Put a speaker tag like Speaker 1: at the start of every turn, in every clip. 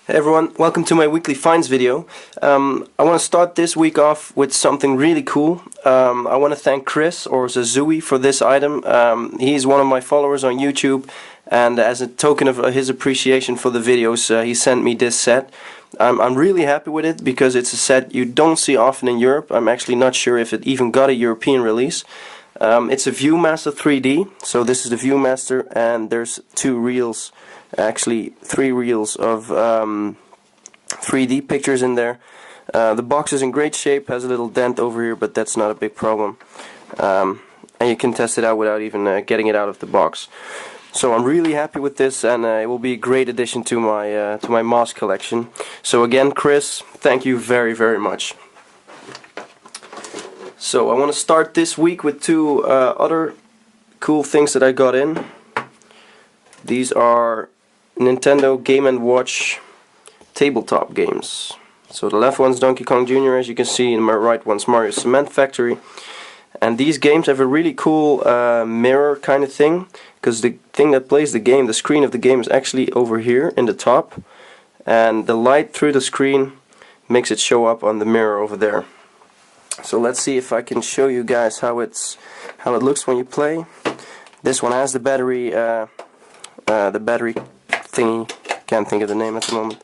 Speaker 1: Hey everyone, welcome to my weekly finds video. I want to start this week off with something really cool. I want to thank Chris, or Zazui, for this item. He's one of my followers on YouTube, and as a token of his appreciation for the videos, he sent me this set. I'm really happy with it because it's a set you don't see often in Europe. I'm actually not sure if it even got a European release. It's a Viewmaster 3D, so this is the Viewmaster, and there's two reels, actually three reels of 3D pictures in there. The box is in great shape, has a little dent over here, but that's not a big problem. And you can test it out without even getting it out of the box. So I'm really happy with this, and it will be a great addition to my MOS collection. So again, Chris, thank you very, very much. So I want to start this week with two other cool things that I got in. These are Nintendo Game & Watch tabletop games. So the left one's Donkey Kong Jr., as you can see, and my right one's Mario Cement Factory. And these games have a really cool mirror kind of thing, because the thing that plays the game, the screen of the game, is actually over here in the top, and the light through the screen makes it show up on the mirror over there. So let's see if I can show you guys how it looks when you play. This one has the battery thingy. Can't think of the name at the moment.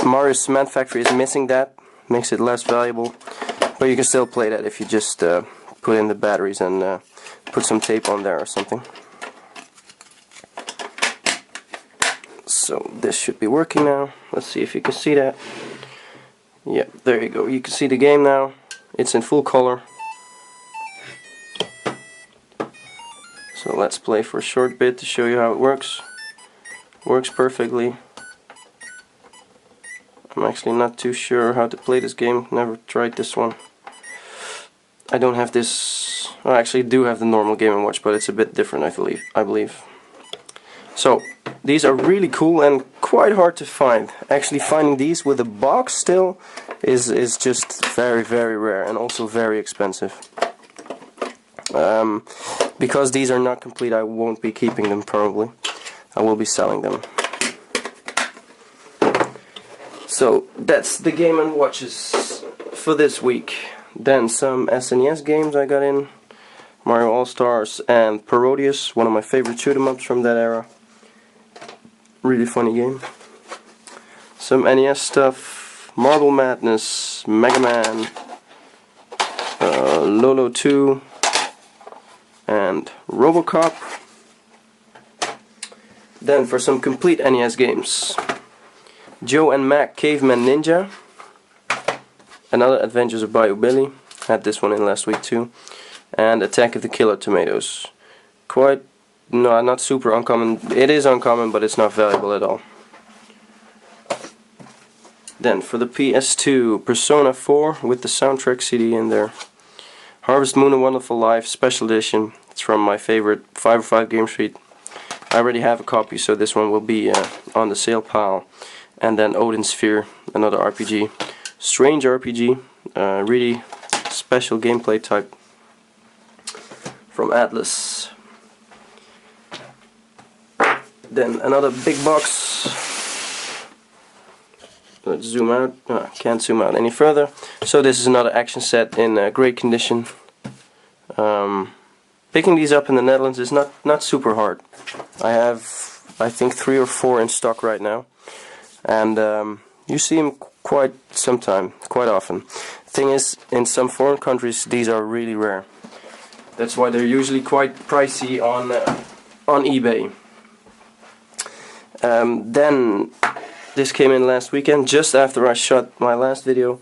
Speaker 1: Mario Cement Factory is missing that, makes it less valuable, but you can still play that if you just put in the batteries and put some tape on there or something. So this should be working now. Let's see if you can see that. Yeah, there you go. You can see the game now. It's in full color. So let's play for a short bit to show you how it works. Works perfectly. I'm actually not too sure how to play this game. Never tried this one. I don't have this. I actually do have the normal Game & Watch, but it's a bit different, I believe. So these are really cool and quite hard to find. Actually, finding these with a box still is just very, very rare, and also very expensive. Because these are not complete, I won't be keeping them probably. I will be selling them. So that's the Game & Watches for this week. Then some SNES games I got in. Mario All-Stars and Parodius, one of my favorite shoot-em-ups from that era. Really funny game. Some NES stuff. Marble Madness, Mega Man, Lolo 2, and Robocop. Then for some complete NES games, Joe and Mac Caveman Ninja, another Adventures of Bayou Billy, had this one in last week too, and Attack of the Killer Tomatoes. Quite, no, not super uncommon. It is uncommon, but it's not valuable at all. Then for the PS2, Persona 4 with the soundtrack CD in there. Harvest Moon: A Wonderful Life Special Edition. It's from my favorite 505 Game Street. I already have a copy, so this one will be on the sale pile. And then Odin Sphere, another RPG. Strange RPG, really special gameplay type from Atlas. Then another big box. Let's zoom out. Can't zoom out any further. So this is another action set in great condition. Picking these up in the Netherlands is not super hard. I have, I think, 3 or 4 in stock right now, and you see them quite often. Thing is, in some foreign countries these are really rare. That's why they're usually quite pricey on eBay. Then this came in last weekend, just after I shot my last video.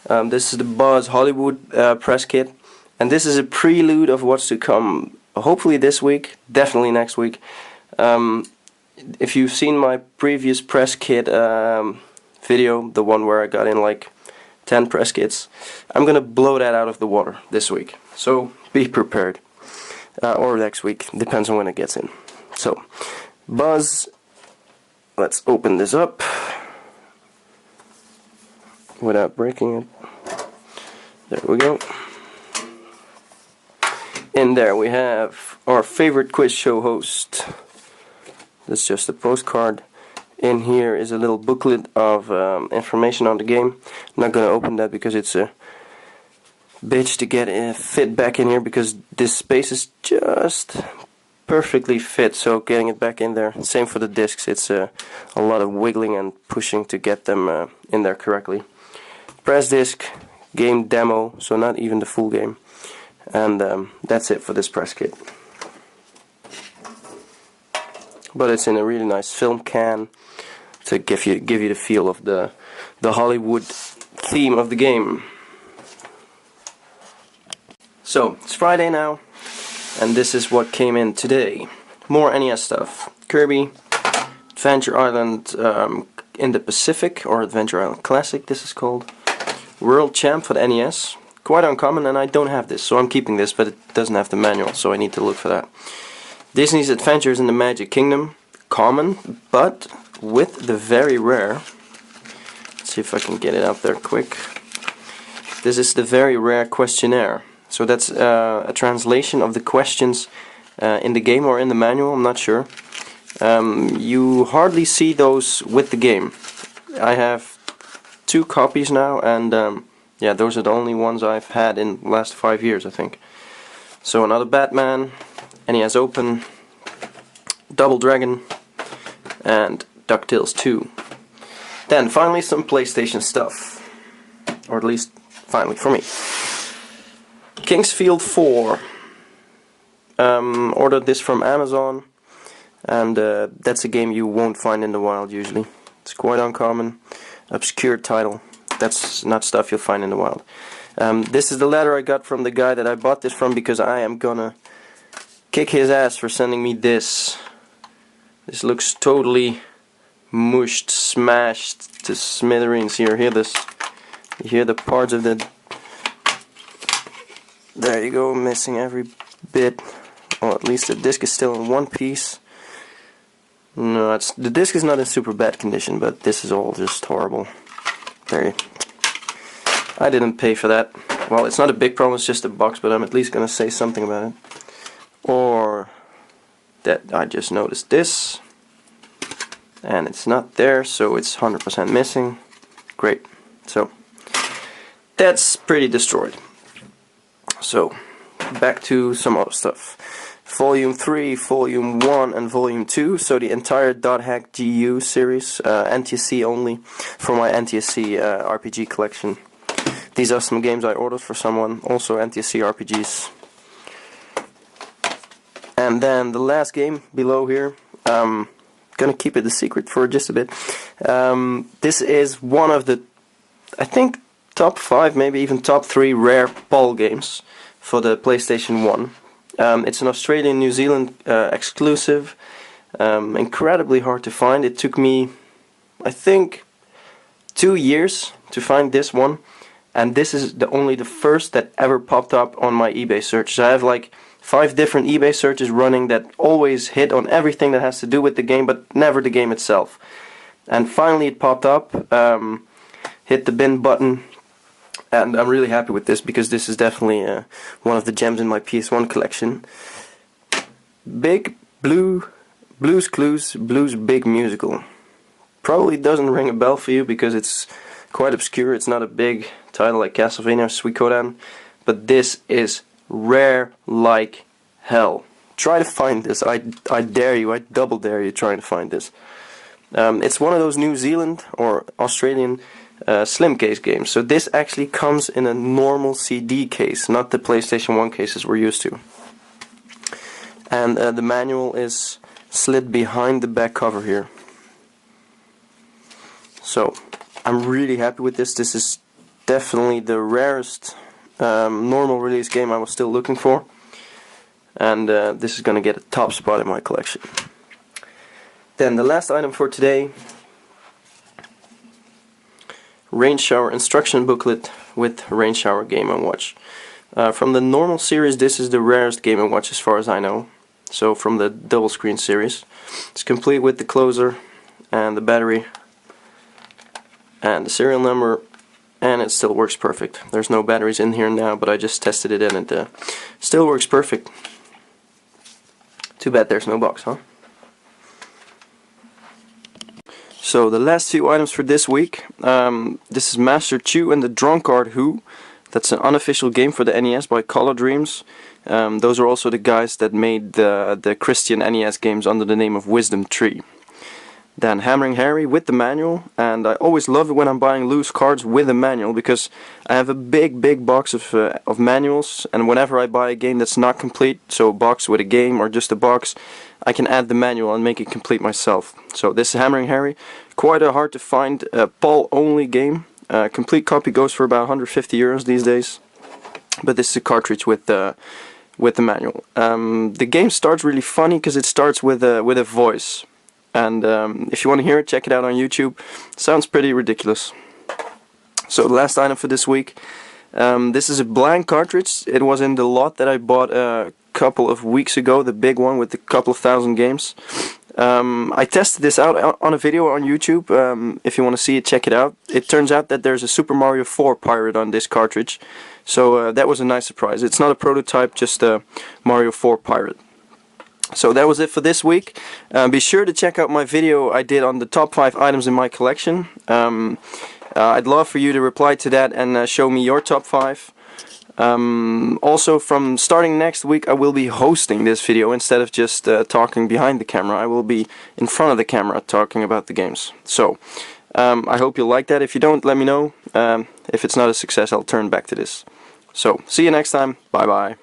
Speaker 1: This is the Buzz Hollywood press kit, and this is a prelude of what's to come. Hopefully this week, definitely next week. If you've seen my previous press kit video, the one where I got in like 10 press kits, I'm gonna blow that out of the water this week. So be prepared, or next week, depends on when it gets in. So Buzz. Let's open this up without breaking it. There we go. In there we have our favorite quiz show host. That's just a postcard. In here is a little booklet of information on the game. I'm not going to open that because it's a bitch to get it fit back in here, because this space is just perfectly fit, so getting it back in there. Same for the discs, it's a lot of wiggling and pushing to get them in there correctly. Press disc, game demo, so not even the full game. And that's it for this press kit. But it's in a really nice film can to give you the feel of the Hollywood theme of the game. So it's Friday now, and this is what came in today. More NES stuff. Kirby, Adventure Island in the Pacific, or Adventure Island Classic this is called. World Champ for the NES. Quite uncommon, and I don't have this, so I'm keeping this, but it doesn't have the manual, so I need to look for that. Disney's Adventures in the Magic Kingdom. Common, but with the very rare. Let's see if I can get it out there quick. This is the very rare questionnaire. So that's a translation of the questions in the game or in the manual, I'm not sure. You hardly see those with the game. I have 2 copies now, and yeah, those are the only ones I've had in the last 5 years, I think. So another Batman, NES Open, Double Dragon, and DuckTales 2. Then finally some PlayStation stuff, or at least finally for me. Kingsfield 4. Ordered this from Amazon, and that's a game you won't find in the wild usually. It's quite uncommon, obscure title. That's not stuff you'll find in the wild. This is the letter I got from the guy that I bought this from, because I am gonna kick his ass for sending me this. This looks totally mushed, smashed to smithereens here. Hear this? You hear the parts of the... There you go, missing every bit. Well, at least the disc is still in one piece. No, the disc is not in super bad condition, but this is all just horrible. There. I didn't pay for that. Well, it's not a big problem, it's just a box, but I'm at least gonna say something about it. Or that I just noticed this, and it's not there, so it's 100% missing. Great. So that's pretty destroyed. So back to some other stuff. Volume 3, Volume 1, and Volume 2, so the entire .hack GU series, NTSC only, for my NTSC RPG collection. These are some games I ordered for someone, also NTSC RPGs. And then the last game below here, gonna keep it a secret for just a bit. This is one of the, I think, top 5, maybe even top 3 rare PAL games for the PlayStation 1. It's an Australian-New Zealand exclusive, incredibly hard to find. It took me, I think, 2 years to find this one, and this is only the first that ever popped up on my eBay search. So I have like 5 different eBay searches running that always hit on everything that has to do with the game, but never the game itself. And finally it popped up, hit the bin button. And I'm really happy with this, because this is definitely one of the gems in my PS1 collection. Big Blues Clues, Blues Big Musical. Probably doesn't ring a bell for you because it's quite obscure. It's not a big title like Castlevania or Suikoden, but this is rare like hell. Try to find this. I dare you. I double dare you trying to find this. It's one of those New Zealand or Australian slim case games. So this actually comes in a normal CD case, not the PlayStation 1 cases we're used to. And the manual is slid behind the back cover here. So I'm really happy with this. This is definitely the rarest normal release game I was still looking for. And this is going to get a top spot in my collection. Then the last item for today, Rain Shower instruction booklet with Rain Shower Game & Watch. From the normal series, this is the rarest Game & Watch as far as I know. So from the double screen series. It's complete with the closer and the battery and the serial number, and it still works perfect. There's no batteries in here now, but I just tested it and it still works perfect. Too bad there's no box, huh? So the last few items for this week. This is Master Chew and the Drunkard Who. That's an unofficial game for the NES by Color Dreams. Those are also the guys that made the Christian NES games under the name of Wisdom Tree. Then Hammering Harry with the manual, and I always love it when I'm buying loose cards with a manual, because I have a big box of manuals, and whenever I buy a game that's not complete, so a box with a game or just a box, I can add the manual and make it complete myself. So this is Hammering Harry, quite a hard to find PAL only game. Complete copy goes for about 150 euros these days, but this is a cartridge with the manual. The game starts really funny because it starts with a voice. And if you want to hear it, check it out on YouTube. Sounds pretty ridiculous. So the last item for this week. This is a blank cartridge. It was in the lot that I bought a couple of weeks ago, the big one with a couple of thousand games. I tested this out on a video on YouTube. If you want to see it, check it out. It turns out that there's a Super Mario 4 pirate on this cartridge. So that was a nice surprise. It's not a prototype, just a Mario 4 pirate. So that was it for this week. Be sure to check out my video I did on the top 5 items in my collection. I'd love for you to reply to that and show me your top 5. Also, from starting next week, I will be hosting this video instead of just talking behind the camera. I will be in front of the camera talking about the games. So I hope you'll like that. If you don't, let me know. If it's not a success, I'll turn back to this. So see you next time. Bye bye.